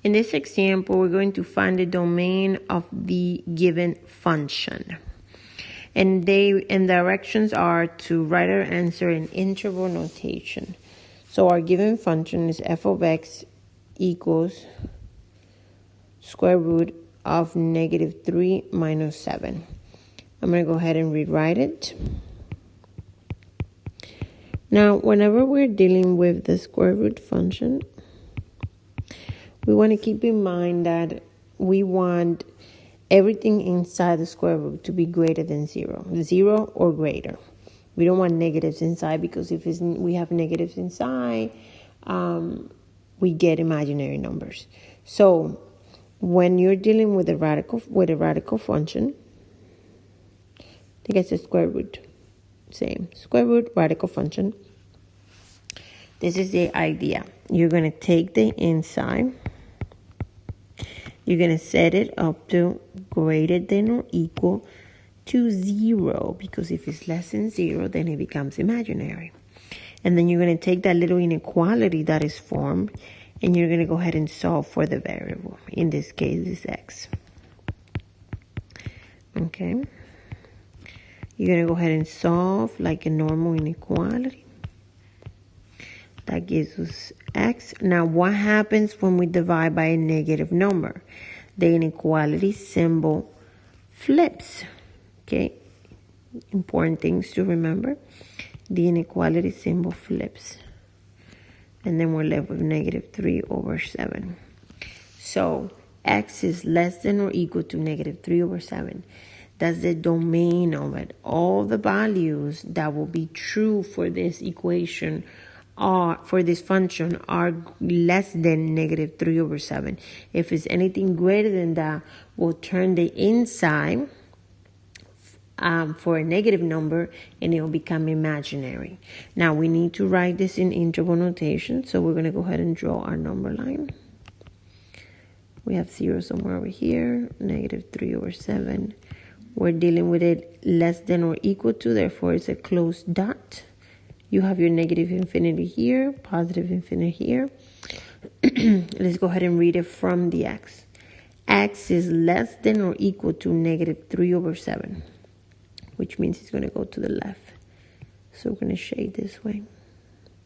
In this example, we're going to find the domain of the given function. And directions are to write our answer in interval notation. So our given function is f of x equals square root of -3 minus 7. I'm going to go ahead and rewrite it. Now, whenever we're dealing with the square root function, we want to keep in mind that we want everything inside the square root to be greater than 0 or greater. We don't want negatives inside, because if we have negatives inside, we get imaginary numbers. So when you're dealing with a radical function, I think it's a square root. Same. Square root, radical function. This is the idea. You're going to take the inside. You're going to set it up to greater than or equal to 0. Because if it's less than 0, then it becomes imaginary. And then you're going to take that little inequality that is formed, and you're going to go ahead and solve for the variable. In this case, it's x. Okay. You're going to go ahead and solve like a normal inequality. That gives us x. Now, what happens when we divide by a negative number? The inequality symbol flips. Okay? Important things to remember. The inequality symbol flips. And then we're left with -3 over 7. So, x is less than or equal to -3 over 7. That's the domain of it. All the values that will be true for this equation for this function are less than -3 over 7. If it's anything greater than that, we'll turn the inside for a negative number, and it will become imaginary. Now we need to write this in interval notation, so we're going to go ahead and draw our number line. We have 0 somewhere over here, -3 over 7. We're dealing with it less than or equal to, therefore it's a closed dot. You have your negative infinity here, positive infinity here. Let's go ahead and read it from the x. X is less than or equal to -3 over 7, which means it's going to go to the left. So we're going to shade this way.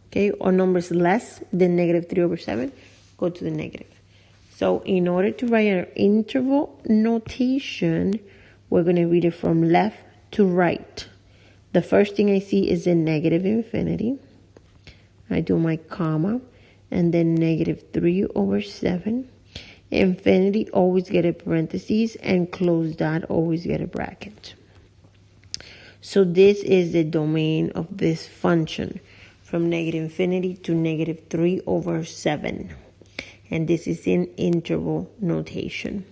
Okay, all numbers less than -3 over 7 go to the negative. So in order to write our interval notation, we're going to read it from left to right. The first thing I see is a negative infinity. I do my comma, and then -3 over 7. Infinity always get a parentheses, and closed dot always get a bracket. So this is the domain of this function, from -infinity to -3 over 7. And this is in interval notation.